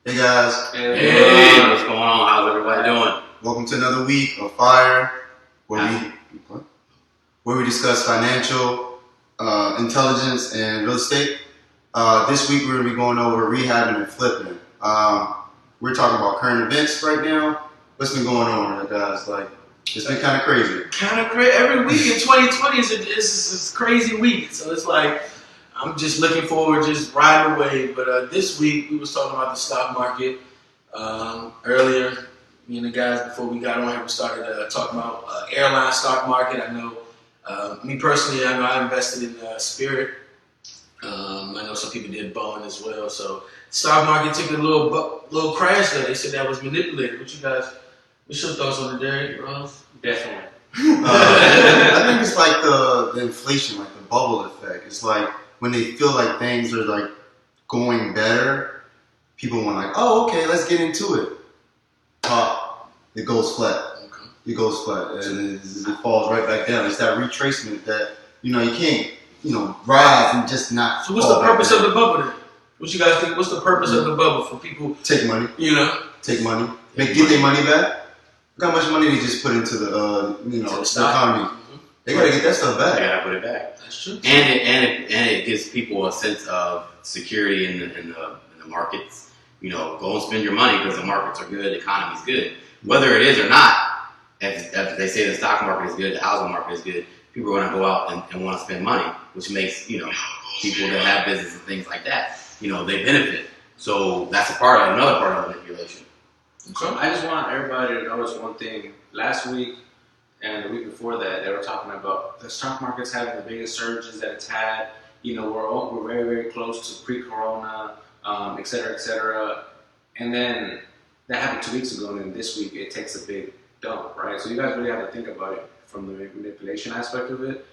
Hey guys. Hey, what's going on? How's everybody doing? Welcome to another week of Fire, where we discuss financial intelligence and real estate. This week we're going to be going over rehabbing and flipping. We're talking about current events right now. What's been going on, guys? Like, it's been kind of crazy. Every week in 2020 is a crazy week. So it's like, I'm just looking forward, just riding away. But this week, we was talking about the stock market. Earlier, me and the guys, before we got on here, we started talking about airline stock market. I know, me personally, I invested in Spirit. I know some people did Boeing as well. So stock market took a little crash there. They said that was manipulated. What's your thoughts on it, Derek? Ross? Definitely. I think it's like the inflation, like the bubble effect. It's like when they feel like things are like going better, people want like, oh, okay, let's get into it. Pop, it goes flat. Okay. It goes flat, and it falls right back down. It's that retracement that you can't rise and just not. So what's the purpose of the bubble then? What you guys think? What's the purpose of the bubble for people? Take money. Take money. Get their money back. Look how much money they just put into the the economy. Mm-hmm. They gotta get that stuff back. They gotta put it back. That's true. And it gives people a sense of security in the markets. Go and spend your money because the markets are good, the economy's good. Whether it is or not, if they say the stock market is good, the housing market is good, people are gonna go out and want to spend money, which makes people that have business and things like that, they benefit. So that's another part of manipulation. So I just want everybody to notice one thing. Last week and the week before that, they were talking about the stock market's having the biggest surges that it's had. We're very, very close to pre-corona, et cetera, et cetera. And then that happened 2 weeks ago, and then this week it takes a big dump, right? So you guys really have to think about it from the manipulation aspect of it.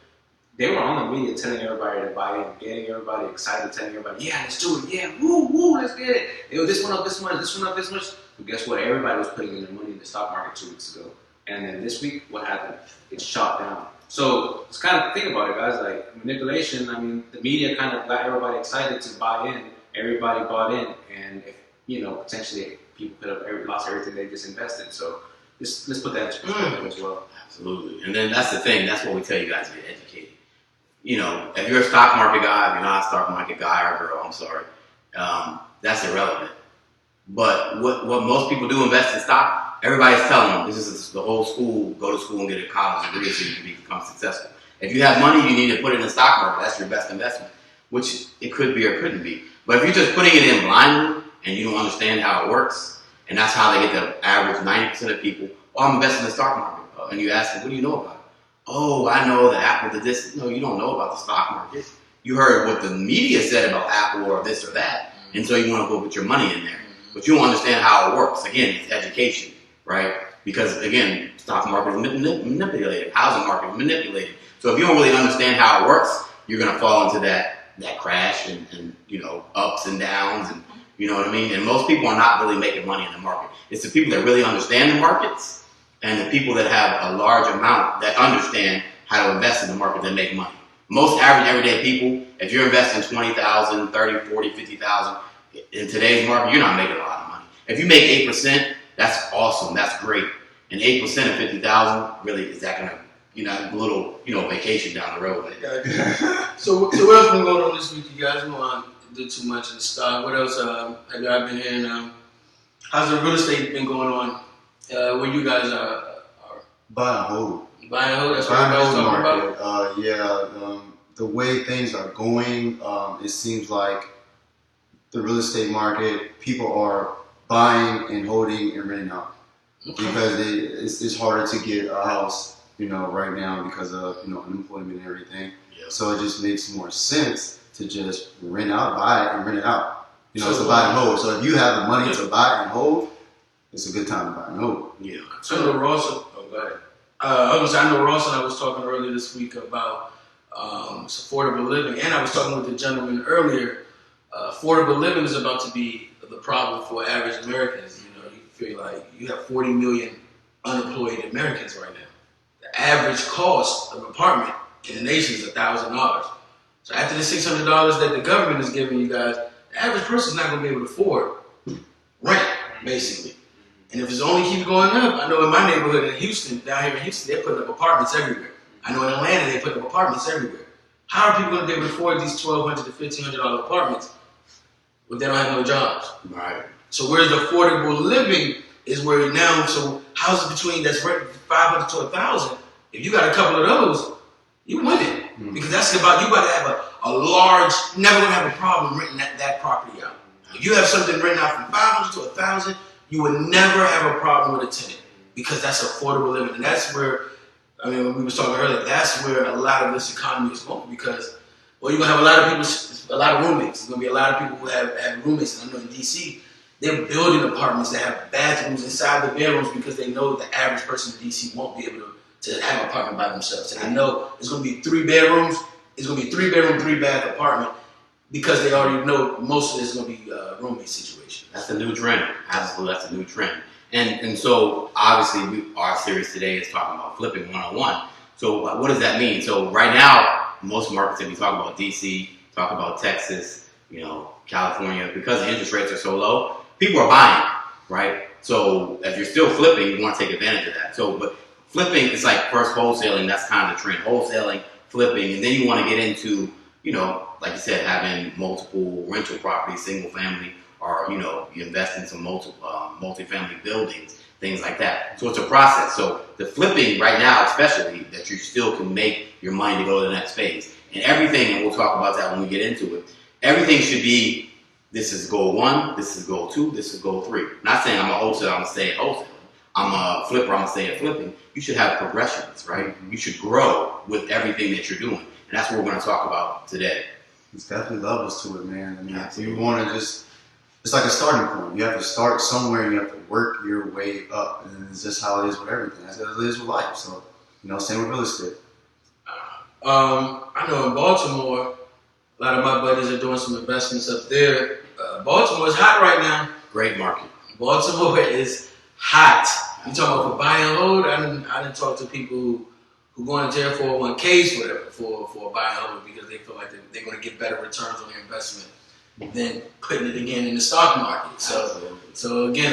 They were on the media telling everybody to buy in, getting everybody excited, telling everybody, yeah, let's do it, yeah, woo, let's get it. This one up this much, this one up this much. But guess what? Everybody was putting in their money in the stock market 2 weeks ago. And then this week, what happened? It shot down. So let's kind of think about it, guys. Like manipulation, the media kind of got everybody excited to buy in. Everybody bought in. And if, potentially people could have lost everything they just invested. So let's put that in perspective as well. Absolutely. And then that's the thing. That's what we tell you guys to get educated. If you're a stock market guy, if you're not a stock market guy or girl, I'm sorry, that's irrelevant. But what most people do invest in stock, everybody's telling them this is the whole school, go to school and get a college degree so you can become successful. If you have money, you need to put it in the stock market. That's your best investment, which it could be or couldn't be. But if you're just putting it in blindly and you don't understand how it works, and that's how they get the average 90% of people, I'm investing in the stock market. And you ask them, what do you know about it? Oh, I know that Apple did this. No, you don't know about the stock market. You heard what the media said about Apple or this or that, and so you want to go put your money in there. But you don't understand how it works. Again, it's education, right? Because, again, stock market is manipulated. Housing market is manipulated. So if you don't really understand how it works, you're going to fall into that crash and ups and downs. And you know what I mean? And most people are not really making money in the market. It's the people that really understand the markets and the people that have a large amount that understand how to invest in the market that make money. Most average everyday people, if you're investing $20,000, $30,000, $40,000, $50,000, in today's market, you're not making a lot of money. If you make 8%, that's awesome. That's great. And 8% of 50,000, really, is that gonna, a little, vacation down the road? So what else been going on this week, you guys? We don't want to do too much in the stock. What else have y'all been hearing? How's the real estate been going on? Where you guys are? Buy and hold. Buy and hold. That's what everybody's talking about. The way things are going, it seems like the real estate market, people are buying and holding and renting out because it's harder to get a house, right now because of unemployment and everything. Yeah. So it just makes more sense to just rent out, buy it, and rent it out. It's a buy and hold. So if you have the money to buy and hold, it's a good time to buy and hold. Yeah. So I know Ross. Oh, go ahead. I know Ross and I was talking earlier this week about affordable living, and I was talking with the gentleman earlier. Affordable living is about to be the problem for average Americans. You feel like you have 40 million unemployed Americans right now. The average cost of an apartment in the nation is $1,000. So after the $600 that the government is giving you guys, the average person is not going to be able to afford rent, basically. And if it's only keep going up, I know in my neighborhood in Houston, down here in Houston, they're putting up apartments everywhere. I know in Atlanta, they're putting up apartments everywhere. How are people going to be able to afford these $1,200 to $1,500 apartments when they don't have no jobs? Right. So where's the affordable living is where now, so houses between that's rent $500 to $1,000, if you got a couple of those, you win it. Because that's about, you got to have a large, never going to have a problem renting that property out. If you have something rented out from $500 to $1,000, you would never have a problem with a tenant because that's affordable living. And that's where, I mean, when we was talking earlier, that's where a lot of this economy is going because, well, you're going to have a lot of people, a lot of roommates. There's going to be a lot of people who have roommates. And I know in D.C., they're building apartments that have bathrooms inside the bedrooms because they know the average person in D.C. won't be able to have an apartment by themselves. And I know it's going to be 3 bedrooms. It's going to be 3-bedroom, 3-bath apartment because they already know most of it is going to be a roommate situation. That's a new trend. Absolutely, that's a new trend. And so obviously our series today is talking about flipping 101. So what does that mean? So right now, most markets that we talk about DC, talk about Texas, California, because the interest rates are so low, people are buying, right? So if you're still flipping, you want to take advantage of that. So, but flipping is like first wholesaling. That's kind of the trend. Wholesaling, flipping, and then you want to get into, like you said, having multiple rental properties, single family, or you invest in some multi-family buildings, things like that. So it's a process. So the flipping right now, especially, that you still can make your money to go to the next phase. And everything, and we'll talk about that when we get into it, everything should be, this is goal 1, this is goal 2, this is goal 3. Not saying I'm a wholesaler, I'm going to stay at wholesaling. I'm a flipper, I'm going to stay at flipping. You should have progressions, right? You should grow with everything that you're doing. And that's what we're going to talk about today. There's definitely levels to it, man. I mean, if you want to just, it's like a starting point. You have to start somewhere and you have to work your way up. And it's just how it is with everything. That's how it is with life. So, same with real estate. I know in Baltimore, a lot of my buddies are doing some investments up there. Baltimore is hot right now. Great market. Baltimore is hot. You talking about for buy and hold? I didn't talk to people who go into their 401ks for a buy and hold because they feel like they're going to get better returns on their investment than putting it again in the stock market. So again,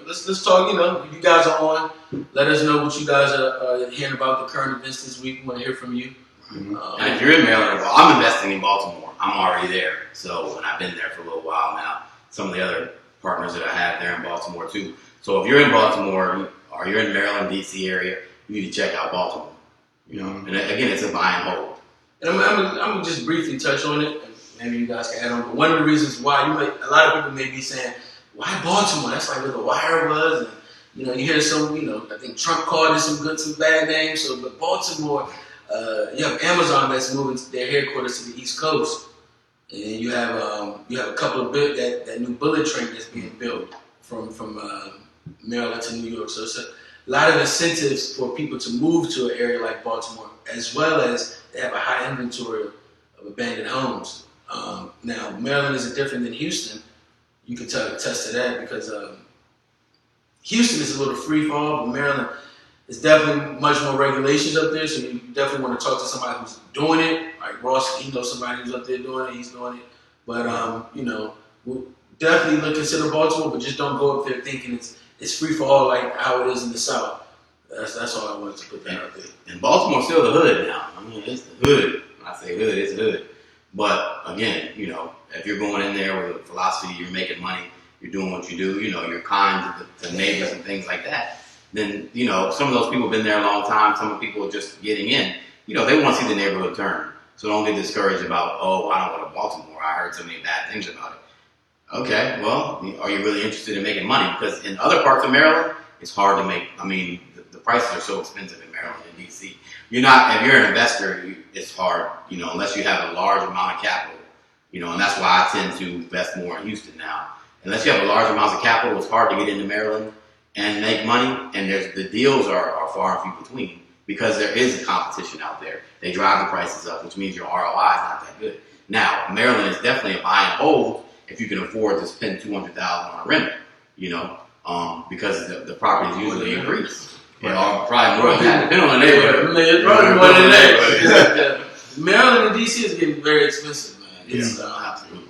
let's talk. You guys are on. Let us know what you guys are hearing about the current events this week. We want to hear from you. And if you're in Maryland, I'm investing in Baltimore. I'm already there. So, and I've been there for a little while now. Some of the other partners that I have there in Baltimore too. So if you're in Baltimore or you're in Maryland, DC area, you need to check out Baltimore. And again, it's a buy and hold. And I'm gonna just briefly touch on it, and maybe you guys can add on. But one of the reasons why a lot of people may be saying, why Baltimore? That's like where the wire was, and you hear some, I think Trump called it some good, some bad names. So, but Baltimore, you have Amazon that's moving their headquarters to the East Coast, and you have a couple of that new bullet train that's being built from Maryland to New York. So it's a lot of incentives for people to move to an area like Baltimore, as well as they have a high inventory of abandoned homes. Now, Maryland is different than Houston. You can attest to that because Houston is a little free fall, but Maryland is definitely much more regulations up there. So you definitely want to talk to somebody who's doing it. Like Ross, he knows somebody who's up there doing it. He's doing it. But we'll definitely consider Baltimore, but just don't go up there thinking it's free for all like how it is in the South. That's all I wanted to put that out there. And Baltimore's still the hood now. I mean, it's the hood. When I say hood, it's hood. But again, if you're going in there with a philosophy, you're making money, you're doing what you do, you're kind to neighbors and things like that, then, some of those people have been there a long time. Some of the people are just getting in. They want to see the neighborhood turn. So don't get discouraged about, I don't go to Baltimore. I heard so many bad things about it. Okay, well, are you really interested in making money? Because in other parts of Maryland, it's hard to make. I mean, the prices are so expensive in Maryland and DC. If you're an investor, it's hard, unless you have a large amount of capital, and that's why I tend to invest more in Houston now. Unless you have a large amount of capital, it's hard to get into Maryland and make money, and the deals are far and few between because there is a competition out there. They drive the prices up, which means your ROI is not that good. Now, Maryland is definitely a buy and hold if you can afford to spend $200,000 on a renter, because the properties usually increase. Or probably more than that, depending on the neighborhood. It's probably more than that. Maryland and DC is getting very expensive, man. It's absolutely.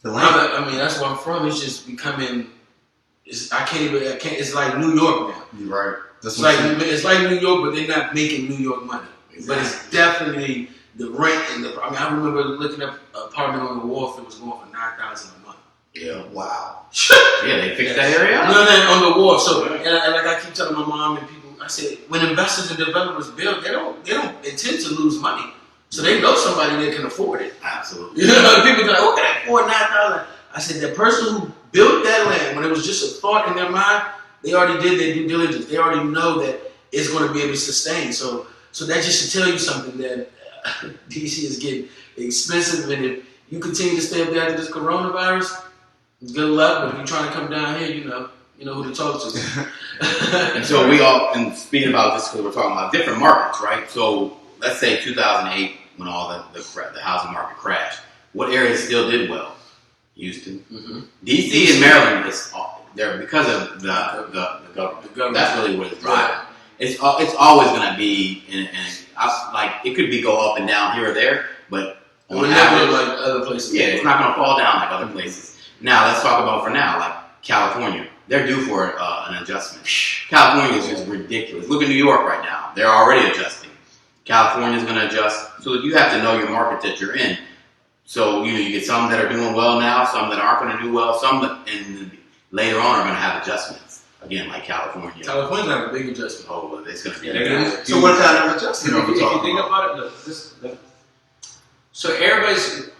The land. that's where I'm from. It's just becoming I can't. It's like New York now. You're right. That's It's like New York, but they're not making New York money. Exactly. But it's definitely the rent and the. I mean, I remember looking up an apartment on the wharf. It was going for $9,000 a month. Yeah. Wow. Yeah, they fixed that area up. No, on the wharf. So, and like I keep telling my mom and people, I said, when investors and developers build, they don't intend to lose money. So they know somebody that can afford it. Absolutely. You know, people go, "Oh, can I afford $9,000?" I said, the person who built that land, when it was just a thought in their mind, they already did their due diligence. They already know that it's going to be able to sustain. So that just should tell you something that DC is getting expensive, and if you continue to stay up there after this coronavirus, good luck. But if you're trying to come down here, you know who to talk to. And so and speaking about this, because we're talking about different markets, right? So let's say 2008, when all the housing market crashed, what areas still did well? Houston, DC, and Maryland. They're because of the government. That's really what it's driving. It's always going to be, like it could go up and down here or there, but on average, like other places. Yeah, it's not going to fall down like other places. Now let's talk about for now, like California. They're due for an adjustment. California is just ridiculous. Look at New York right now. They're already adjusting. California is going to adjust. So you have to know your market that you're in. So you get some that are doing well now, some that aren't going to do well, some that later on are going to have adjustments. Again, like California. California's have a big adjustment. Oh, well, it's going to be. So what kind of adjustment are we If you talking think about? about it, look. So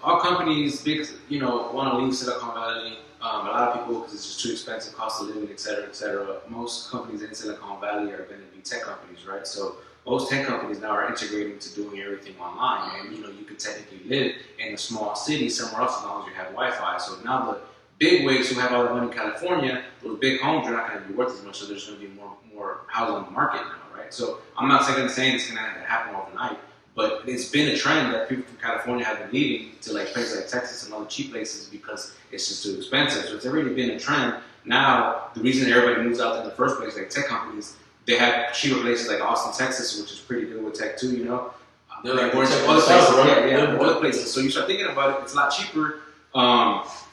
all companies, big, want to leave Silicon Valley. A lot of people, because it's just too expensive, cost of living, et cetera, et cetera. Most companies in Silicon Valley are going to be tech companies, right? So most tech companies now are integrating to doing everything online, and you could technically live in a small city somewhere else as long as you have Wi-Fi. So now the big wigs who have all the money in California, those big homes are not going to be worth as much, so there's going to be more housing on the market now, right? So I'm not saying it's going to happen overnight, but it's been a trend that people from California have been leaving to like places like Texas and other cheap places because it's just too expensive. So it's already been a trend. Now the reason everybody moves out in the first place, like tech companies, they have cheaper places like Austin, Texas, which is pretty good with tech too. They're like other places, other places. So you start thinking about it, it's a lot cheaper.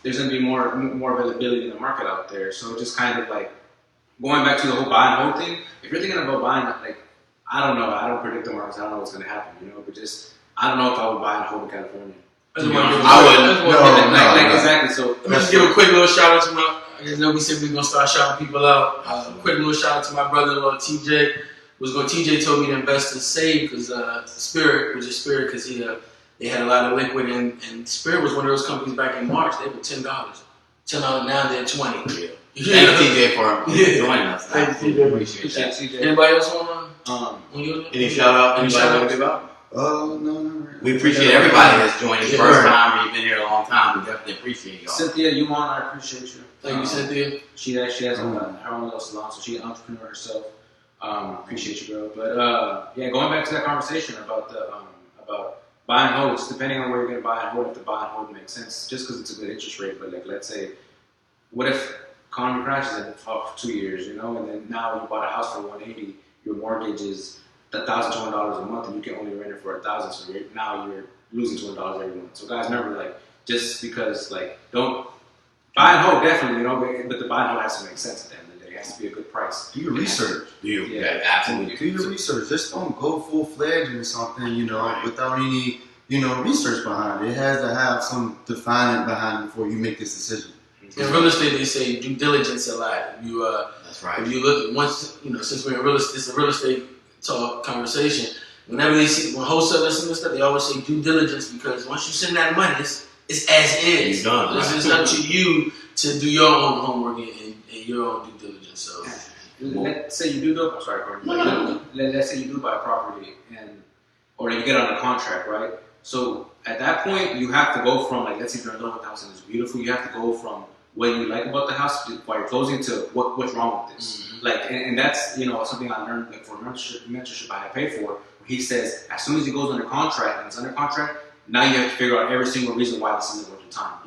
There's going to be more availability in the market out there. So just kind of like going back to the whole buy and hold thing. If you're thinking about buying, like I don't know, I don't predict the markets. I don't know what's going to happen. But just I don't know if I would buy and hold in California. I wouldn't. Exactly. So let me just give a quick little shout out to I know we said we are gonna start shouting people out. Quick little shout out to my brother-in-law TJ. TJ told me to invest in Save because Spirit, because they had a lot of liquid and Spirit was one of those companies back in March. They were $10. $10 now they're $20. Yeah. Thank you, TJ, for joining us. Thank you, TJ. Appreciate that. TJ. Anybody else want Any shout out? Anybody want to give out? No. We appreciate everybody that's joining. First time, you've been here a long time. We definitely appreciate y'all. Cynthia, I appreciate you. Thank you, Cynthia. She has her own little salon, so she's an entrepreneur herself. Appreciate you, girl. But going back to that conversation about about buy and hold. Depending on where you're gonna buy and hold, if the buy and hold makes sense, just because it's a good interest rate. But like, let's say, what if economy crashes in 2 years, and then now you bought a house for $180, your mortgage is $1,200 a month, and you can only rent it for $1,000, so now you're losing $200 every month. So guys, remember, just because don't buy and hold definitely, but the buy and hold has to make sense at the end of the day. It has to be a good price. Do your research. Yeah, absolutely. Do your research. Just don't go full fledged into something, without any, research behind it. It has to have some defining behind it before you make this decision. In real estate, they say due diligence a lot. That's right. If you look once, since we're in real estate, it's a real estate talk conversation. Whenever when wholesalers and stuff, they always say due diligence because once you send that money, it's as is. You're done. It's up to you to do your own homework and your own due diligence. So, let's say you do. I'm sorry, Gordon. Let's say you do buy a property or you get on a contract, right? So at that point, you have to go from let's say you're in love with the house and it's beautiful. You have to go from what you like about the house while you're closing to what's wrong with this. Mm-hmm. And that's something I learned for mentorship I had paid for. He says as soon as he goes under contract and it's under contract, now you have to figure out every single reason why this isn't worth your time.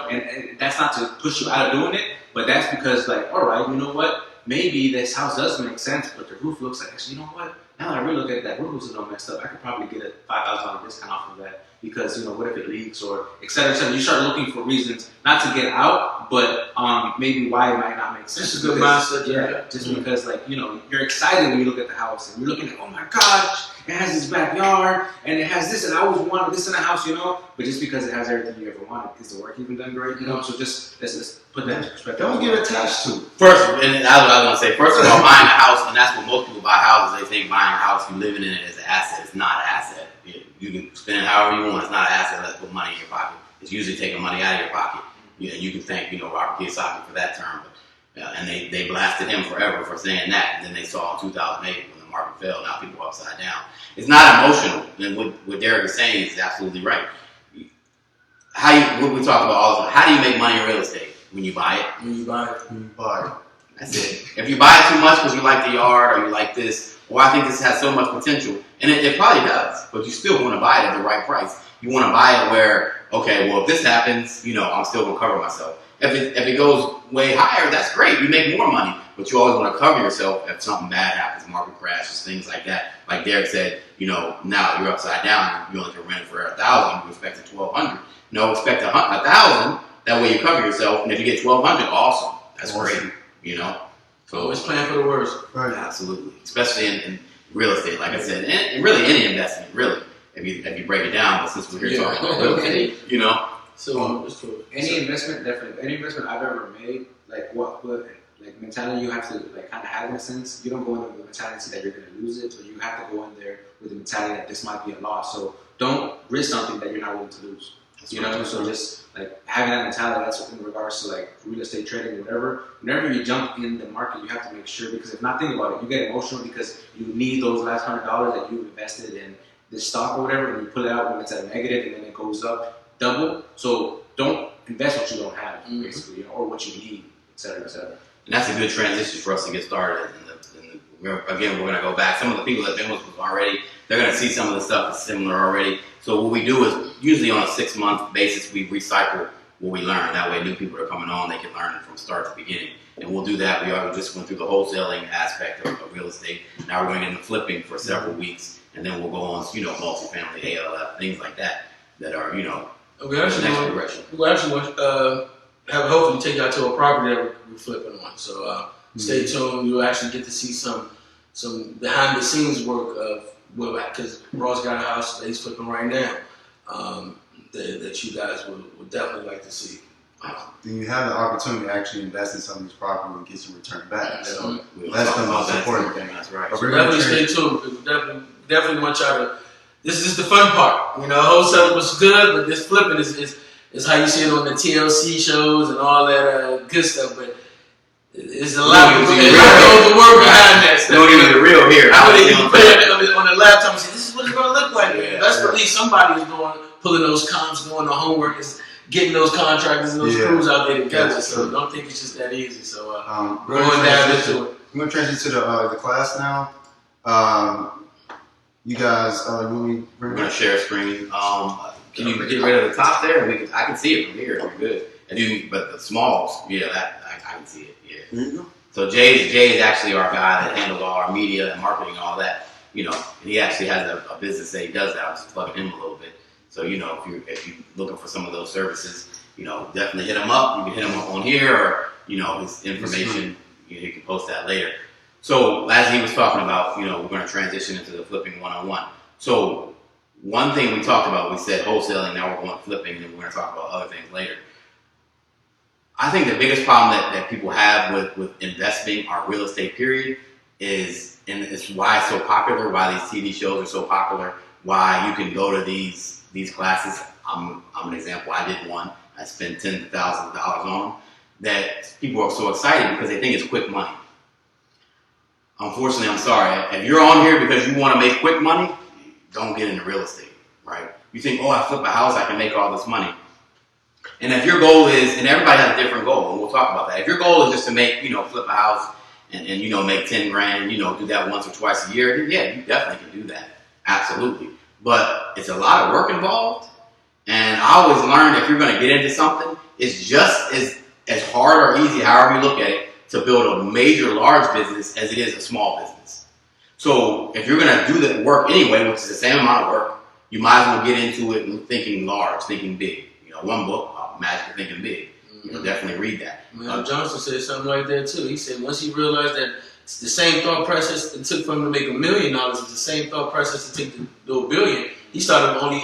And that's not to push you out of doing it, but that's because all right, you know what? Maybe this house does make sense, but the roof looks like actually, you know what? Now that I really look at that, roof is all messed up. I could probably get a $5,000 discount off of that because what if it leaks or et cetera, et cetera. You start looking for reasons not to get out, But maybe why it might not make sense. It's a good mindset. Yeah, just because like you're excited when you look at the house and you're looking at, oh my gosh, it has this backyard and it has this, and I always wanted this in a house, But just because it has everything you ever wanted, is the work even done great, So just let's put that in perspective. Don't get attached to it. First, and that's what I was gonna say. First of all, buying a house, and that's what most people buy houses. They think buying a house, you living in it as an asset. It's not an asset. You can spend it however you want. It's not an asset. Let's put money in your pocket. It's usually taking money out of your pocket. You can thank Robert Kiyosaki for that term, and they blasted him forever for saying that. And then they saw in 2008 when the market fell. Now people are upside down. It's not emotional, and what Derek is saying is absolutely right. What we talk about all the time. How do you make money in real estate? When you buy it. When you buy it. That's it. If you buy it too much because you like the yard or you like this, well, I think this has so much potential, and it probably does, but you still want to buy it at the right price. You want to buy it where, okay, well, if this happens, I'm still going to cover myself. If it goes way higher, that's great. You make more money, but you always want to cover yourself if something bad happens, market crashes, things like that. Like Derek said, now you're upside down. You only can rent for $1,000. You expect $1,200. No, expect $1,000. That way you cover yourself, and if you get $1,200, awesome. That's great. So always plan for the worst. Right. Absolutely, especially in real estate, like I said, and really any investment, really. If you break it down, but since we're here talking about real estate, So it's true. Any investment I've ever made, like what mentality you have to like kind of have in a sense. You don't go in with the mentality that you're going to lose it, but you have to go in there with the mentality that this might be a loss. So don't risk something that you're not willing to lose. So just like having that mentality, that's in regards to like real estate trading or whatever. Whenever you jump in the market, you have to make sure, because if not, think about it, you get emotional because you need those last $100 that you invested in this stock or whatever, and you pull it out when it's at a negative and then it goes up double. So don't invest what you don't have, basically, or what you need, et cetera, et cetera. And that's a good transition for us to get started. We're going to go back. Some of the people that have been with us already, they're going to see some of the stuff that's similar already. So what we do is usually on a 6-month basis, we recycle what we learn. That way new people are coming on, they can learn it from start to beginning. And we'll do that. We already just went through the wholesaling aspect of real estate. Now we're going into flipping for several weeks. And then we'll go on, multifamily, ALF, things like that are, We the actually next progression. We'll have hopefully take y'all to a property that we're flipping on. So stay tuned. You'll actually get to see some behind the scenes work of because Ross got a house that he's flipping right now that you guys would definitely like to see. Then you have the opportunity to actually invest in some of these properties and get some return back. So We'll that's talk the about most that important too. thing. That's right. But So we're gonna definitely stay tuned. Definitely want y'all to. This is the fun part. Wholesaling was good, but this flipping is how you see it on the TLC shows and all that good stuff. But it's a lot of work behind that stuff. No, even the real here. I would even put it on the laptop and say, "This is what it's going to look like." Yeah, Best believe somebody is pulling those comps, doing the homework, is getting those contractors and those crews out there together. Yeah, so don't think it's just that easy. So we're going down into it. I'm going to transition to the class now. You guys, We're going to share a screen. Can you get rid of the top there? I can see it from here. We're good. But the smalls, I can see it. Yeah. there you go. So Jay is actually our guy that handles all our media and marketing and all that. And he actually has a business that he does that. I was just plugging him a little bit. So if you're looking for some of those services, definitely hit him up. You can hit him up on here, or his information. You can post that later. So as he was talking about, we're going to transition into the flipping 101. So one thing we talked about, we said wholesaling. Now we're going flipping, and then we're going to talk about other things later. I think the biggest problem that people have with investing or real estate period is, and it's why it's so popular, why these TV shows are so popular, why you can go to these classes. I'm an example. I did one. I spent $10,000 on them. That people are so excited because they think it's quick money. Unfortunately, I'm sorry. If you're on here because you want to make quick money, don't get into real estate, right? You think, I flip a house, I can make all this money. And if your goal is, and everybody has a different goal, and we'll talk about that. If your goal is just to make, flip a house and make 10 grand, do that once or twice a year, then yeah, you definitely can do that. Absolutely. But it's a lot of work involved. And I always learned if you're going to get into something, it's just as hard or easy, however you look at it, to build a major large business as it is a small business. So if you're going to do the work anyway, which is the same amount of work, you might as well get into it thinking large, thinking big. One book, Magic of Thinking Big. definitely read that. Mel Johnson said something like that too. He said once he realized that it's the same thought process it took for him to make $1 million, it's the same thought process it took to do $1 billion. He started only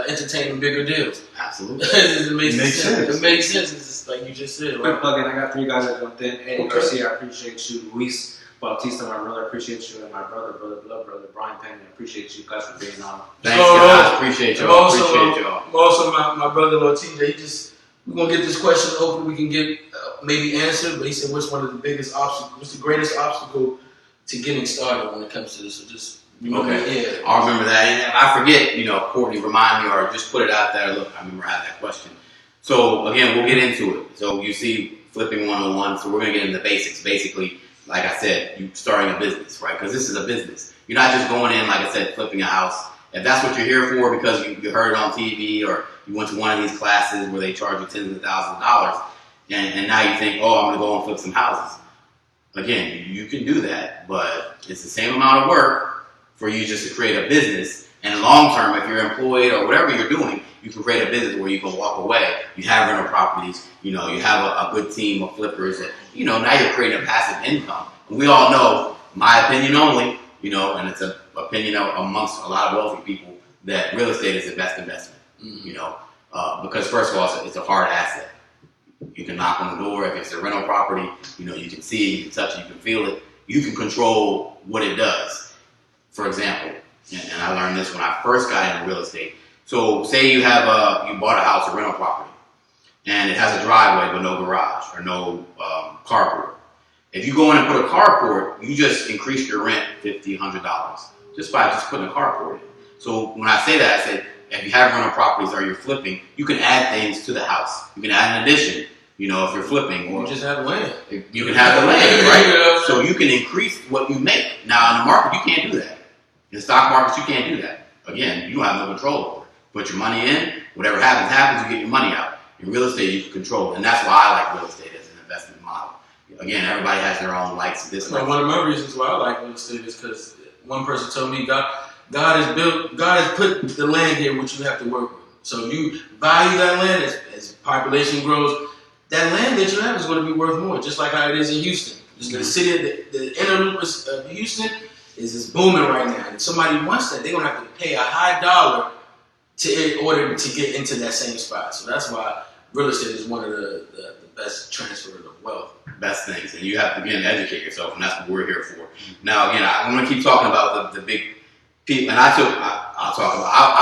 entertaining bigger deals. Absolutely. It makes sense. It makes sense. It's just like you just said. Quick plug in, I got 3 guys that jumped in. Eddie Okay. Garcia, I appreciate you. Luis Bautista, my brother, I appreciate you. And my brother, blood brother, Brian Penn, I appreciate you guys for being on. Thanks, guys. Appreciate y'all. Appreciate y'all. Also, my brother-in-law TJ, we're gonna get this question. Hopefully, we can get maybe answered. But he said, "What's one of the biggest obstacles? What's the greatest obstacle to getting started when it comes to this?" So just remember, Okay. yeah. I'll remember that. And if I forget, Courtney, remind me or just put it out there. Look, I remember I had that question. So again, we'll get into it. So you see Flipping 101. So we're gonna get into the basics. Basically, like I said, you starting a business, right? Because this is a business. You're not just going in, like I said, flipping a house. If that's what you're here for because you heard it on TV or you went to one of these classes where they charge you tens of thousands of dollars, and now you think, oh, I'm going to go and flip some houses. Again, you can do that, but it's the same amount of work for you just to create a business. And long term, if you're employed or whatever you're doing, you can create a business where you can walk away. You have rental properties. You have a good team of flippers. That, now you're creating a passive income. And we all know, my opinion only, and it's an opinion amongst a lot of wealthy people, that real estate is the best investment. Because first of all, it's a hard asset. You can knock on the door. If it's a rental property, you can see it, you can touch it, you can feel it. You can control what it does. For example, and I learned this when I first got into real estate. So say you bought a house, a rental property, and it has a driveway but no garage or no carport. If you go in and put a carport, you just increase your rent $50, $100 just by putting a carport in. So when I say that, I said if you have rental properties or you're flipping, you can add things to the house. You can add an addition, if you're flipping. Or You just have land. you can have the land, right? So you can increase what you make. Now in the market, you can't do that. In the stock market, you can't do that. Again, you don't have no control over it. Put your money in, whatever happens, you get your money out. In real estate, you can control it. And that's why I like real estate as an investment model. Again, everybody has their own likes and dislikes. One of my reasons why I like real estate is because one person told me God has put the land here which you have to work with. So you value that land as population grows. That land that you have is going to be worth more, just like how it is in Houston. Just the city, the inner loop of Houston is booming right now. And if somebody wants that, they're going to have to pay a high dollar in order to get into that same spot. So that's why real estate is one of the best transfer of wealth. Best things. And you have to, again, educate yourself, and that's what we're here for. Now, again, I'm going to keep talking about the big people. And I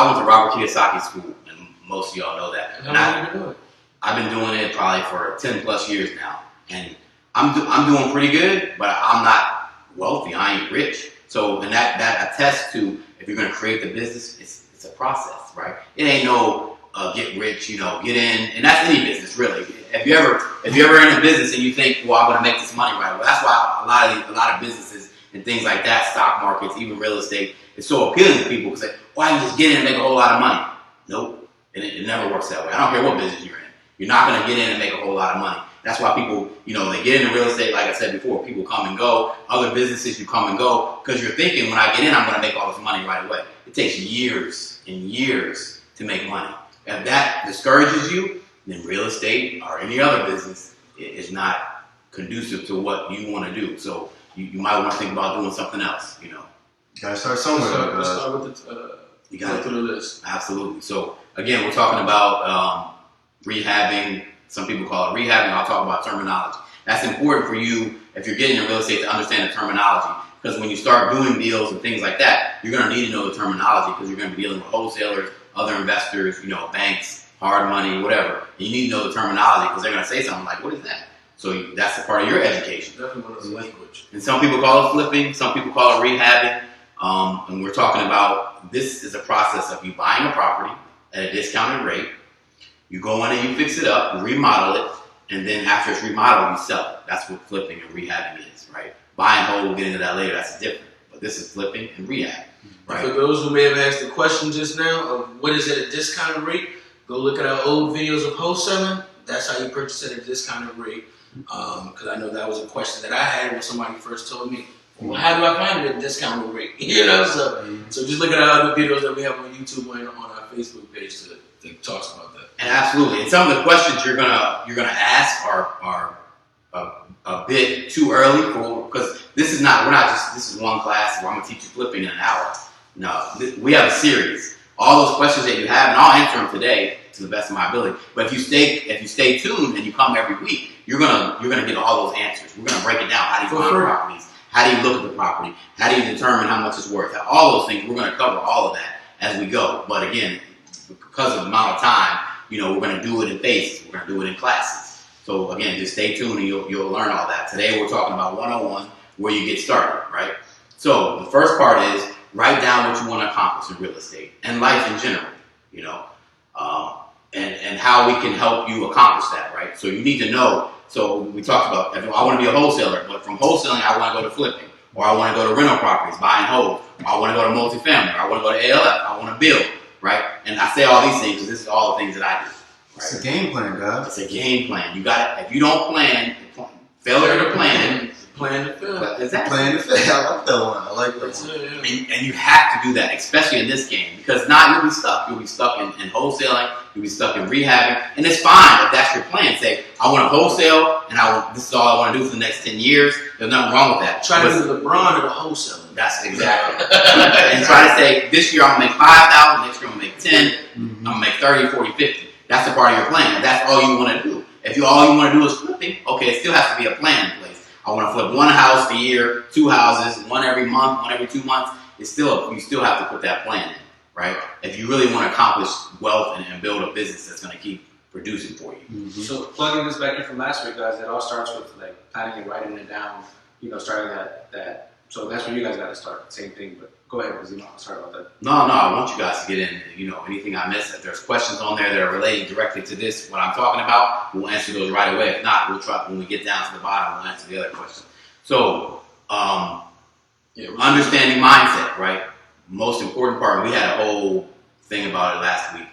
went to Robert Kiyosaki School, and most of y'all know that. And how long have you been doing it? I've been doing it probably for 10 plus years now. And I'm doing pretty good, but I'm not wealthy. I ain't rich. So, and that attests to, if you're going to create the business, it's a process, right? It ain't no get rich, get in, and that's any business really. If you're ever in a business and you think, well, I'm going to make this money right away, that's why a lot of businesses and things like that, stock markets, even real estate, it's so appealing to people because why you just get in and make a whole lot of money? Nope, it never works that way. I don't care what business you're in. You're not going to get in and make a whole lot of money. That's why people, they get into real estate, like I said before, people come and go. Other businesses, you come and go because you're thinking, when I get in, I'm going to make all this money right away. It takes years and years to make money. If that discourages you, then real estate or any other business is not conducive to what you want to do. So you might want to think about doing something else, You gotta start somewhere. Let's start with You got through the list. Absolutely. So again, we're talking about rehabbing. Some people call it rehabbing. I'll talk about terminology. That's important for you if you're getting in real estate to understand the terminology. Because when you start doing deals and things like that, you're going to need to know the terminology because you're going to be dealing with wholesalers, other investors, banks, hard money, whatever. And you need to know the terminology because they're going to say something like, what is that? So that's a part of your education. Definitely one of the language. And some people call it flipping. Some people call it rehabbing. And we're talking about, this is a process of you buying a property at a discounted rate. You go in and you fix it up, you remodel it, and then after it's remodeled, you sell it. That's what flipping and rehabbing is, right? Buy and hold, we'll get into that later, that's different. But this is flipping and rehab, right? For those who may have asked the question just now of what is at a discounted rate, go look at our old videos of wholesaling. That's how you purchase at a discounted rate. Because I know that was a question that I had when somebody first told me, well, how do I find it at a discounted rate? So just look at our other videos that we have on YouTube and on our Facebook page to that talks about that. And absolutely. And some of the questions you're gonna ask are a bit too early because this is one class where I'm gonna teach you flipping in an hour. No, we have a series. All those questions that you have, and I'll answer them today to the best of my ability. But if you stay tuned and you come every week, you're gonna get all those answers. We're gonna break it down. How do you find properties? How do you look at the property? How do you determine how much it's worth? All those things, we're gonna cover all of that as we go. But again, because of the amount of time, we're gonna do it in phases. We're gonna do it in classes. So again, just stay tuned and you'll learn all that. Today we're talking about 101, where you get started, right? So the first part is write down what you want to accomplish in real estate and life in general, and how we can help you accomplish that, right? So you need to know. So we talked about, if I want to be a wholesaler, but from wholesaling, I want to go to flipping, or I want to go to rental properties, buy and hold, or I want to go to multifamily, or I want to go to ALF, I want to build, right? And I say all these things because this is all the things that I do. Right? It's a game plan, guys. It's a game plan. You got it. If you don't plan, failure to plan. Plan to fail. Exactly. Plan to fail. I like that one. I like that one. And you have to do that, especially in this game, because now you'll be stuck. You'll be stuck in wholesaling. You'll be stuck in rehabbing, and it's fine if that's your plan. Say, I want to wholesale, and this is all I want to do for the next 10 years. There's nothing wrong with that. Try to be LeBron of the wholesaling. That's exactly. And try to say, this year I'm gonna make 5,000. Next year I'm gonna make 10. I'm gonna make 30, 40, 50. That's a part of your plan. If that's all you want to do. If all you want to do is flipping, okay, it still has to be a plan in place. I want to flip one house a year, 2 houses, one every month, one every 2 months. You still have to put that plan in, right? If you really want to accomplish wealth and build a business that's going to keep producing for you. Mm-hmm. So plugging this back in from last week, guys, it all starts with like planning and writing it down. Starting that. So that's where you guys got to start. Same thing, but go ahead, because sorry about that. No, I want you guys to get in. Anything I missed, if there's questions on there that are relating directly to this, what I'm talking about, we'll answer those right away. If not, we'll try, when we get down to the bottom, we'll answer the other questions. So, understanding mindset, right? Most important part, we had a whole thing about it last week.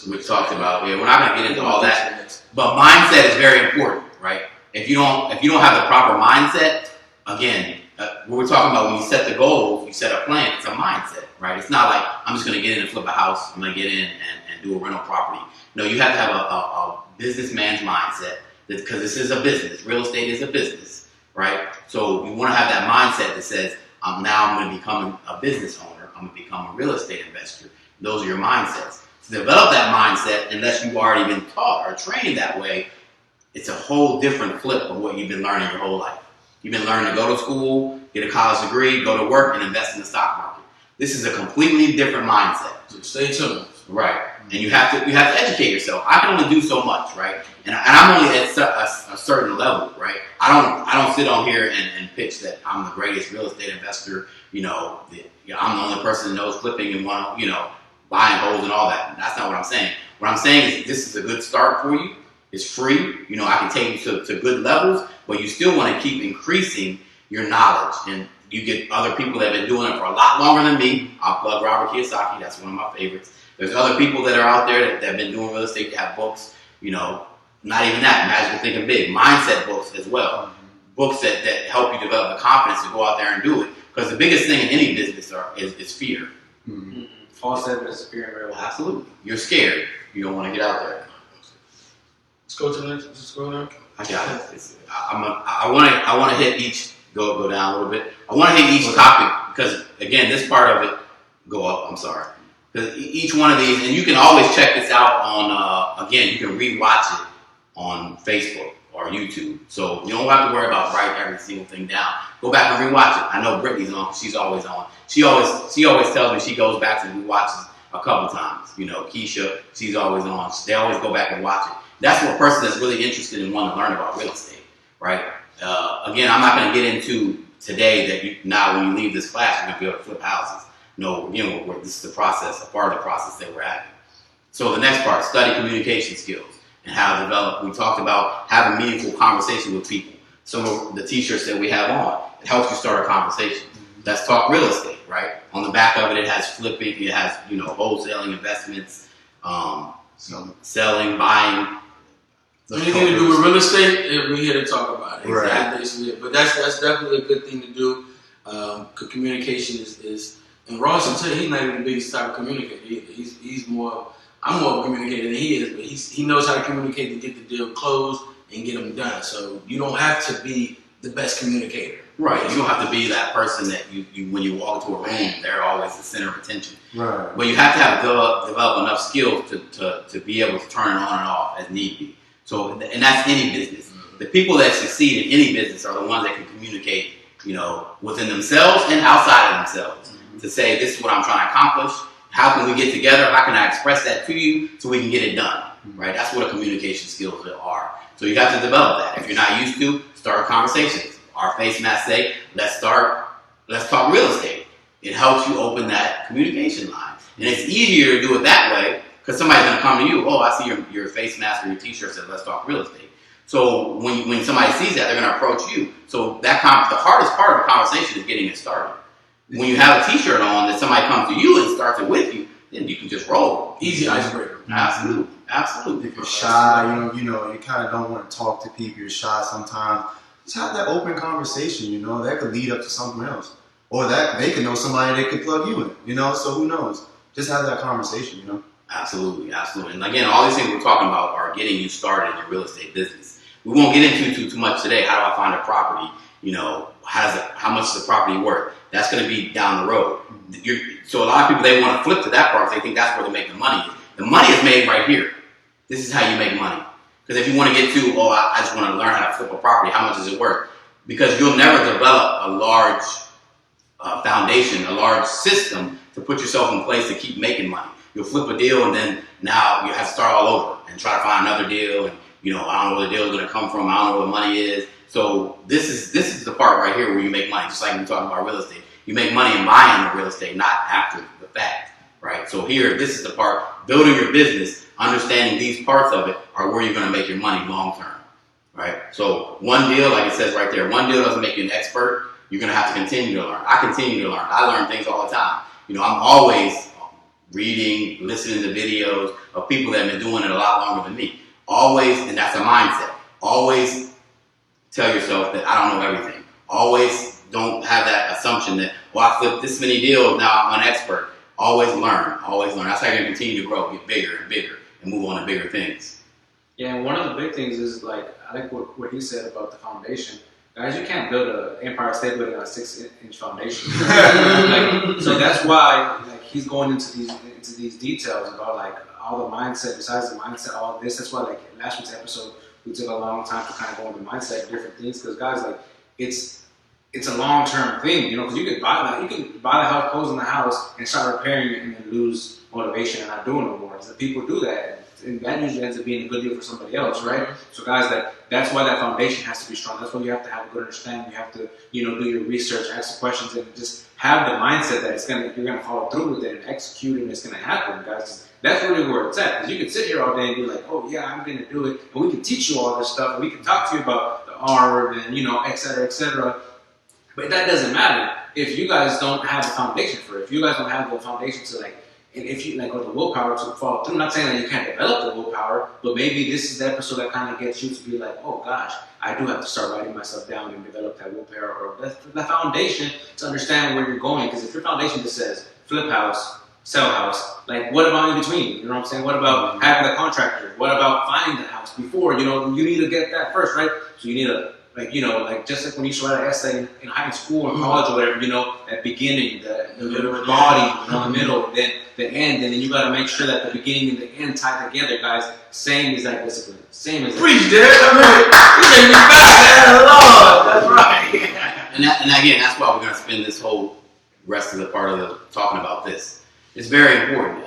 We talked about, we're not going to get into all that, but mindset is very important, right? If you don't have the proper mindset, again, what we're talking about when you set the goals, you set a plan, it's a mindset, right? It's not like I'm just going to get in and flip a house, I'm going to get in and do a rental property. No, you have to have a businessman's mindset, because this is a business. Real estate is a business, right? So you want to have that mindset that says, now I'm going to become a business owner, I'm going to become a real estate investor. Those are your mindsets. To develop that mindset, unless you've already been taught or trained that way, it's a whole different flip of what you've been learning your whole life. You've been learning to go to school, get a college degree, go to work, and invest in the stock market. This is a completely different mindset. So stay tuned. Right. And you have to educate yourself. I can only do so much, right? And I'm only at a certain level, right? I don't sit on here and pitch that I'm the greatest real estate investor. I'm the only person that knows flipping and want to, buy and hold and all that. That's not what I'm saying. What I'm saying is this is a good start for you. It's free. I can take you to good levels, but you still want to keep increasing your knowledge. And you get other people that have been doing it for a lot longer than me. I'll plug Robert Kiyosaki. That's one of my favorites. There's other people that are out there that have been doing real estate, that have books, not even that, Magical Thinking Big, mindset books as well. Books that help you develop the confidence to go out there and do it. Because the biggest thing in any business is fear. Mm-hmm. False evidence is fear in real life. Absolutely. You're scared. You don't want to get out there. Let's go to the next. Let's go down. I got it. I want to hit each. Go down a little bit. I want to hit each topic because again, this part of it. Go up. I'm sorry. Because each one of these, and you can always check this out on. Again, you can rewatch it on Facebook or YouTube, so you don't have to worry about writing every single thing down. Go back and rewatch it. I know Brittany's on. She's always on. She always tells me she goes back and rewatches a couple times. Keisha, she's always on. They always go back and watch it. That's what a person that's really interested in wanting to learn about real estate, right? Again, I'm not going to get into today that now when you leave this class, you're going to be able to flip houses. No, this is the process, a part of the process that we're having. So the next part, study communication skills and how to develop. We talked about having meaningful conversation with people. Some of the t-shirts that we have on, it helps you start a conversation. Let's talk real estate, right? On the back of it, it has flipping, it has, wholesaling, investments, selling, buying. Anything to do with real estate, we're here to talk about it. Right. That's basically it. But that's definitely a good thing to do. Communication is and Ross will tell you he's not even the biggest type of communicator either. He's more I'm more of a communicator than he is, but he knows how to communicate to get the deal closed and get them done. So you don't have to be the best communicator. Right. You don't have to be that person that you when you walk into a room, they're always the center of attention. Right. But you have to have develop enough skills to be able to turn it on and off as need be. So, and that's any business. The people that succeed in any business are the ones that can communicate, within themselves and outside of themselves to say, this is what I'm trying to accomplish. How can we get together? How can I express that to you so we can get it done? Right? That's what a communication skills are. So you have to develop that. If you're not used to, start conversations. Our face masks say, let's talk real estate. It helps you open that communication line. And it's easier to do it that way because somebody's going to come to you. Oh, I see your face mask or your t-shirt says, let's talk real estate. So when somebody sees that, they're going to approach you. So the hardest part of the conversation is getting it started. When you have a t-shirt on that somebody comes to you and starts it with you, then you can just roll. Easy icebreaker. Absolutely. If you're shy, you kind of don't want to talk to people. You're shy sometimes. Just have that open conversation. That could lead up to something else, or that they could know somebody that could plug you in. So who knows? Just have that conversation. Absolutely. And again, all these things we're talking about are getting you started in your real estate business. We won't get into too much today. How do I find a property? How much is the property worth? That's going to be down the road. So a lot of people, they want to flip to that part. They think that's where they make the money. The money is made right here. This is how you make money. Because if you want to get to, I just want to learn how to flip a property, how much is it worth? Because you'll never develop a large foundation, a large system to put yourself in place to keep making money. You'll flip a deal and then now you have to start all over and try to find another deal. And, I don't know where the deal is going to come from. I don't know where the money is. So this is the part right here where you make money, just like we're talking about real estate. You make money in buying the real estate, not after the fact, right? So here, this is the part, building your business, understanding these parts of it are where you're going to make your money long term, right? So one deal, like it says right there, one deal doesn't make you an expert. You're going to have to continue to learn. I continue to learn. I learn things all the time. I'm always reading, listening to videos of people that have been doing it a lot longer than me. Always, and that's a mindset. Always tell yourself that I don't know everything. Always don't have that assumption that, I flipped this many deals, now I'm an expert. Always learn. That's how you're going to continue to grow, get bigger and bigger, and move on to bigger things. Yeah, and one of the big things is, I like what he said about the foundation. Guys, you can't build an Empire State Building on a 6-inch foundation. So that's why he's going into these details about all the mindset, besides the mindset, all of this. That's why last week's episode, we took a long time to kind of go into mindset, different things, because guys, it's a long-term thing, because you could buy the house, close on the house, and start repairing it, and then lose motivation and not doing no more. So people do that, and that usually ends up being a good deal for somebody else, right? So guys, that's why that foundation has to be strong. That's why you have to have a good understanding. You have to, do your research, ask the questions, and just have the mindset that you're gonna follow through with it and execute, and it's gonna happen, guys. That's really where it's at. Because you can sit here all day and be like, oh yeah, I'm gonna do it, and we can teach you all this stuff, and we can talk to you about the R and et cetera, et cetera. But that doesn't matter if you guys don't have the foundation for it. If you guys don't have the foundation to if you or the willpower to follow through. I'm not saying that you can't develop the willpower, but maybe this is the episode that kind of gets you to be like, oh gosh, I do have to start writing myself down and develop that willpower or the foundation to understand where you're going. Because if your foundation just says flip house, sell house, what about in between? You know what I'm saying? What about having a contractor? What about finding the house before? You need to get that first, right? So you need to just like when you used to write an essay in high school or college or whatever, that beginning, the body, the middle, then the end, and then you got to make sure that the beginning and the end tie together, guys. Same as that discipline. Same as Preach, Dad. You take me back, man. Lord. That's right. And again, that's why we're going to spend this whole rest of the part of the talking about this. It's very important.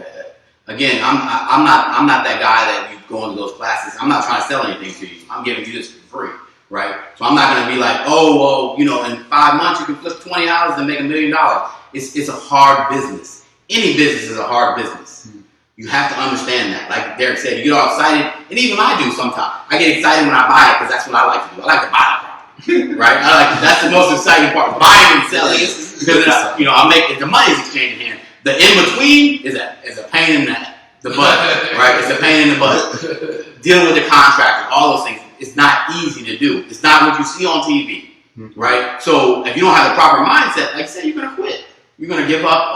Again, I'm not that guy that you go into those classes. I'm not trying to sell anything to you. I'm giving you this for free. Right? So I'm not going to be like, in 5 months you can flip 20 houses and make $1 million. It's a hard business. Any business is a hard business. You have to understand that. Like Derek said, you get all excited, and even I do sometimes. I get excited when I buy it because that's what I like to do. I like to buy the property, right? That's the most exciting part, buying and selling. Because I make the money's exchanging hand. The in between is a pain in the butt, right? It's a pain in the butt. Dealing with the contractors, all those things. It's not easy to do. It's not what you see on TV, right? So if you don't have the proper mindset, like I said, you're going to quit. You're going to give up.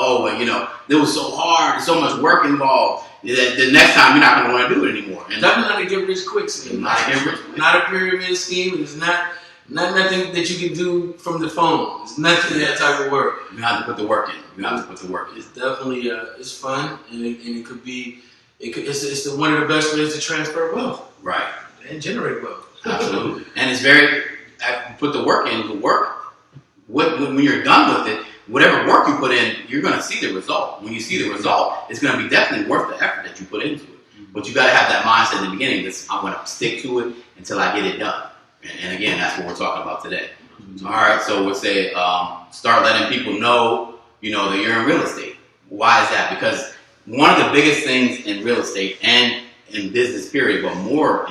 It was so hard. There's so much work involved. the next time you're not going to want to do it anymore. And Definitely not a get rich quick scheme. Not a get rich quick. Not a pyramid scheme. It's not nothing that you can do from the phone. It's nothing that type of work. you have to put the work in. It's definitely it's fun, and it could be it's the one of the best ways to transfer wealth Right. and generate wealth. Absolutely. And it's very, put the work in, when you're done with it, whatever work you put in, you're going to see the result. When you see the result, it's going to be definitely worth the effort that you put into it. But you got to have that mindset in the beginning that I'm going to stick to it until I get it done. And again, that's what we're talking about today. All right, so we'll say start letting people know, that you're in real estate. Why is that? Because one of the biggest things in real estate and in business period, but more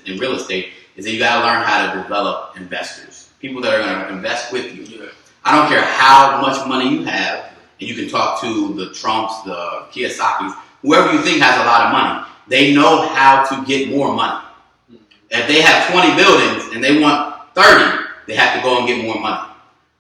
in real estate, is that you got to learn how to develop investors. People that are going to invest with you. Yeah. I don't care how much money you have, and you can talk to the Trumps, the Kiyosakis, whoever you think has a lot of money. They know how to get more money. If they have 20 buildings and they want 30, they have to go and get more money.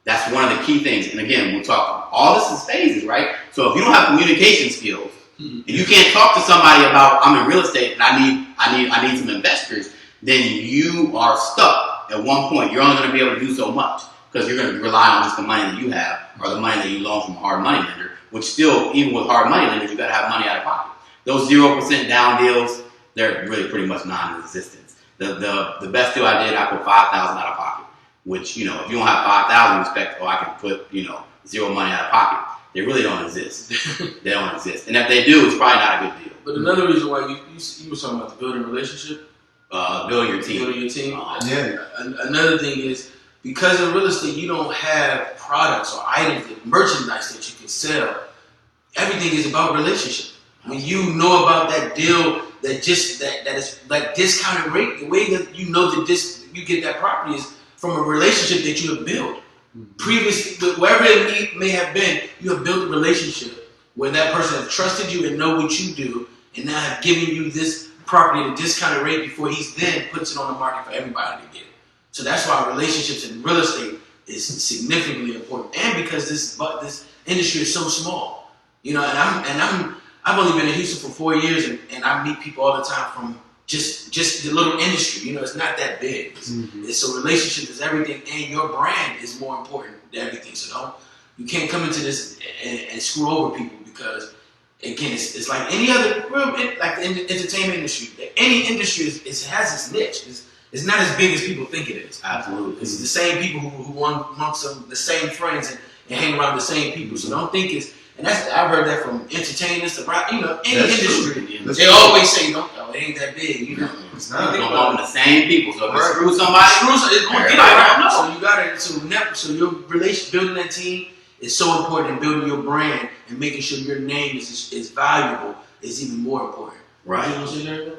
That's one of the key things. And again, we're talking, all this is phases, right? So if you don't have communication skills, and you can't talk to somebody about, I'm in real estate and I need some investors, then you are stuck. At one point, you're only going to be able to do so much because you're going to rely on just the money that you have or the money that you loan from a hard money lender, which still, even with hard money lenders, you got to have money out of pocket. Those 0% down deals, they're really pretty much non-existent. The best deal I did, I put $5,000 out of pocket, which, if you don't have $5,000, you expect, I can put, zero money out of pocket. They really don't exist. They don't exist. And if they do, it's probably not a good deal. But another reason why you were talking about the building relationship, Building your team. Yeah. Another thing is, because in real estate you don't have products or items, merchandise that you can sell. Everything is about relationship. When you know about that deal that is like discounted rate, the way that you know that you get that property is from a relationship that you have built. Previously, wherever it may have been, you have built a relationship where that person has trusted you and know what you do, and now have given you this property at a discounted rate before he then puts it on the market for everybody to get it. So that's why relationships in real estate is significantly important, and because this industry is so small, and I've only been in Houston for 4 years, and I meet people all the time from just the little industry. It's not that big. So relationship is everything, and your brand is more important than everything. So you can't come into this and screw over people, because again, it's like any other like the entertainment industry. Any industry has its niche. It's not as big as people think it is. Absolutely. It's the same people who want the same friends and hang around the same people. So don't think it's. And I've heard that from entertainers to any That's industry. true. They always say, "It ain't that big," It's You not. don't want the same people. So if you screw somebody, It's going to get everybody around. don't know. So you got to so your building that team is so important, and building your brand and making sure your name is valuable is even more important. Right. You know what I'm saying?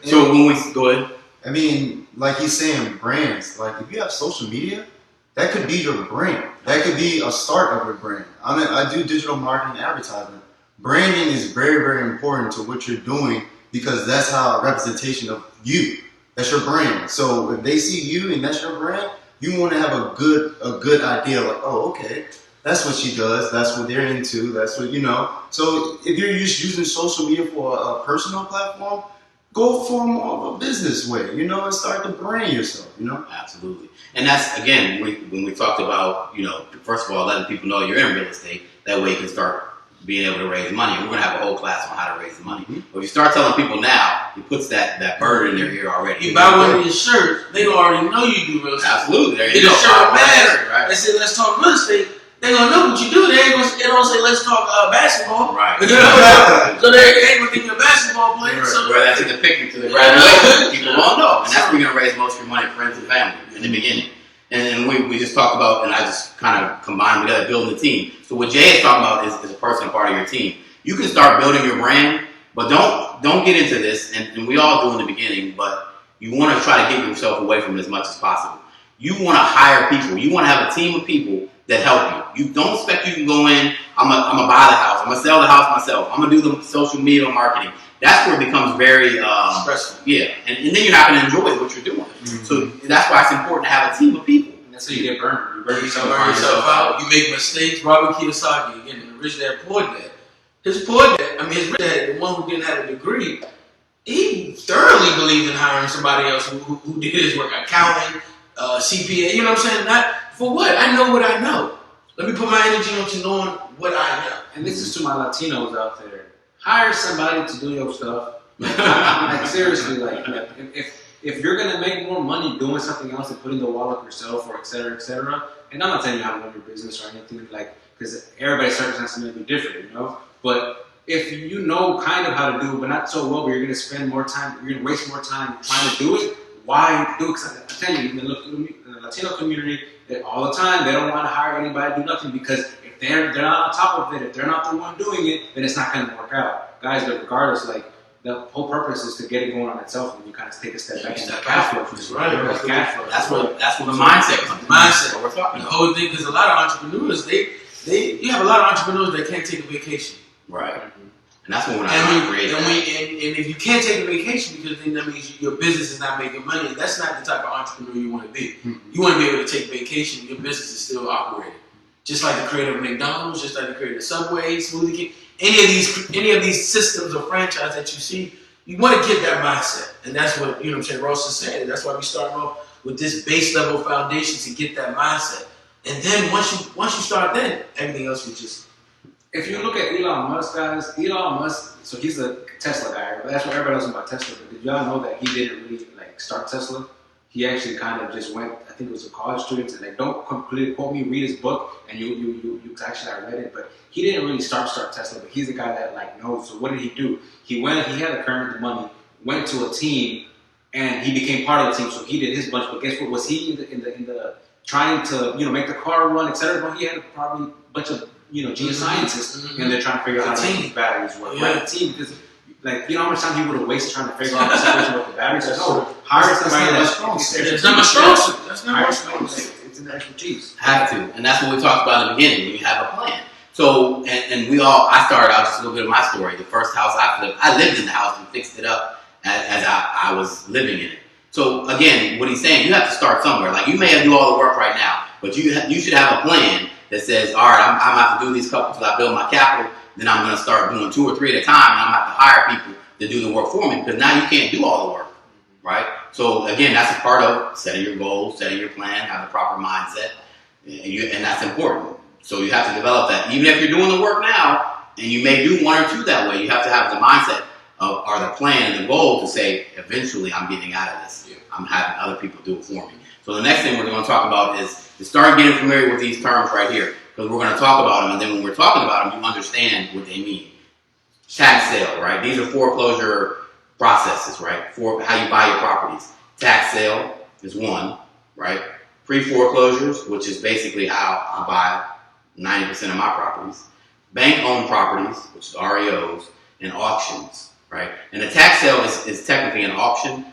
So when we go ahead. I mean, like he's saying, brands. Like if you have social media, that could be your brand. That could be a start of your brand. I do digital marketing and advertising. Branding is very, very important to what you're doing, because that's how a representation of you. That's your brand. So if they see you and that's your brand, you want to have a good idea. Like, oh, okay, that's what she does. That's what they're into. That's what So if you're just using social media for a personal platform, go for more of a business way, and start to brand yourself, Absolutely. And that's, again, when we talked about, first of all, letting people know you're in real estate, that way you can start being able to raise money. And we're going to have a whole class on how to raise the money. But if you start telling people now, it puts that bird in their ear already. You buy one of your shirts, they already know you do real estate. Absolutely. There you Get go. a shirt mad. Right. They say, "Let's talk real estate." They gonna know what you do. They don't say, "Let's talk basketball." Right. So they ain't gonna think you're a basketball player. Right. So Whether that's in the picnic to the graduation, people won't know. And that's where you're going to raise most of your money, friends and family, in the beginning. And then we just talked about, and I just kind of combined together, building the team. So what Jay is talking about is a personal part of your team. You can start building your brand, but don't get into this, and we all do in the beginning, but you want to try to get yourself away from it as much as possible. You want to hire people. You want to have a team of people that help you. You don't expect you can go in, I'm gonna buy the house, I'm gonna sell the house myself, I'm gonna do the social media marketing. That's where it becomes very stressful. Yeah, and then you're not gonna enjoy what you're doing. So that's why it's important to have a team of people. That's how you get burned. You burn You yourself burn yourself out. You make mistakes. Robert Kiyosaki, again, the rich dad, poor dad. his poor dad, his rich dad, the one who didn't have a degree, he thoroughly believed in hiring somebody else who did his work, accounting, CPA. You know what I'm saying? Not for what? I know what I know. Let me put my energy into knowing what I know. And this is to my Latinos out there. Hire somebody to do your stuff. Like seriously, like if you're gonna make more money doing something else than putting the wall up yourself or et cetera, and I'm not saying you have to run your business or anything like, because everybody's circumstances may be different, you know. But if you know kind of how to do it, but not so well, but you're gonna spend more time, you're gonna waste more time trying to do it. Why do it? Because I tell you, in the Latino community, all the time they don't want to hire anybody to do nothing, because if they're not on top of it, if they're not the one doing it, then it's not gonna work out, guys. But regardless, like, the whole purpose is to get it going on itself, and you kind of take a step back and cash flow. That's right. That's what the mindset comes. Mindset. What we're talking The about. whole thing, because a lot of entrepreneurs, you have a lot of entrepreneurs that can't take a vacation. Right. And that's what we're not And trying to create. and if you can't take a vacation, because then that means your business is not making money, and that's not the type of entrepreneur you want to be. You want to be able to take vacation, your business is still operating. Just like the creator of McDonald's, just like the creator of Subway, Smoothie King, any of these systems or franchise that you see, you want to get that mindset. And that's what, you know what I'm saying, Ross is saying. That's why we starting off with this base level foundation to get that mindset. And then once you start, then everything else will just. If you look at Elon Musk, guys, Elon Musk, so he's a Tesla guy. That's what everybody knows about Tesla. But did y'all know that he didn't really start Tesla? He actually kind of just went. I think it was a college student. And don't completely quote me. Read his book, and you actually I read it. But he didn't really start Tesla. But he's the guy that knows. So what did he do? He went. He had the current money. Went to a team, and he became part of the team. So he did his bunch. But guess what? Was he in the trying to make the car run, etc.? But he had probably a bunch of genius scientists, and they're trying to figure out how to make these batteries work. Yeah. Right? The team, because how much time he would have wasted trying to figure out the situation with the batteries. Hire somebody that's strong. It's not my strong suit. That's not my strong suit. It's an expertise. Have to, and that's what we talked about in the beginning. When you have a plan. So, and I started out just a little bit of my story. The first house I lived in the house and fixed it up as I was living in it. So again, what he's saying, you have to start somewhere. Like, you may have to do all the work right now, but you should have a plan that says, all right, I'm gonna have to do these couple until I build my capital. Then I'm gonna start doing 2 or 3 at a time, and I'm gonna have to hire people to do the work for me, because now you can't do all the work, right? So again, that's a part of setting your goals, setting your plan, have the proper mindset, and that's important. So you have to develop that. Even if you're doing the work now, and you may do 1 or 2 that way, you have to have the mindset or the plan and the goal to say, eventually I'm getting out of this. I'm having other people do it for me. So the next thing we're going to talk about is to start getting familiar with these terms right here, because we're going to talk about them, and then when we're talking about them, you understand what they mean. Tax sale, right? These are foreclosure processes, right? For how you buy your properties. Tax sale is one, right? Pre-foreclosures, which is basically how I buy 90% of my properties. Bank-owned properties, which is REOs, and auctions, right? And a tax sale is technically an auction,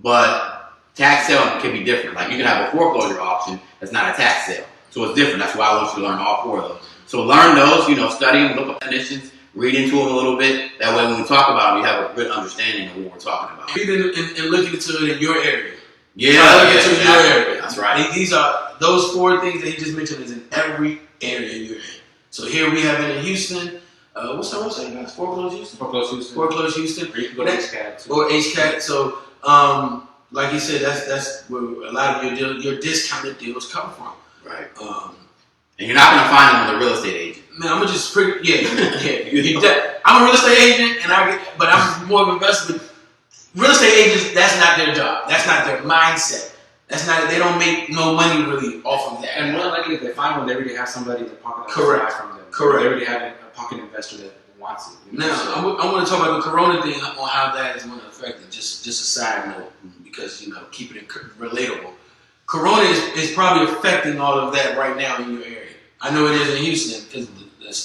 but tax sale can be different. Like, you can have a foreclosure auction that's not a tax sale. So it's different. That's why I want you to learn all 4 of those. So learn those, study them, look up definitions, read into them a little bit. That way when we talk about them, you have a good understanding of what we're talking about. Read and look into it in your area. Yeah, your area. That's right. These are those 4 things that he just mentioned is in every area you're in. So here we have it in Houston. What's that website, guys? Foreclose Houston? Foreclose Houston. Or you can go to HCAT. Or HCAT. So, like he said, that's where a lot of your discounted deals come from. Right. And you're not going to find them with a real estate agent. Man, I'm just I'm a real estate agent, but I'm more of an investor. Real estate agents, that's not their job. That's not their mindset. They don't make no money really off of that. And more likely, if they find one, they already have somebody in the pocket that Correct. buy from them. Correct. They already have a pocket investor that wants it. Now, I want to talk about the Corona thing on how that is going to affect it. Just a side note, because keeping it relatable. Corona is probably affecting all of that right now in your area. I know it is in Houston because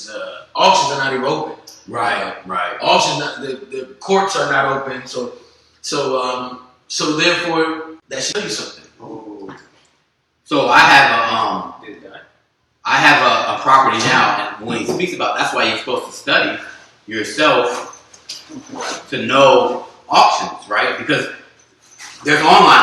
the auctions are not even open. Right. Auctions, the courts are not open. So therefore, that should tell you something. So I have a property now, and when he speaks about, that's why you're supposed to study yourself to know auctions, right? Because there's online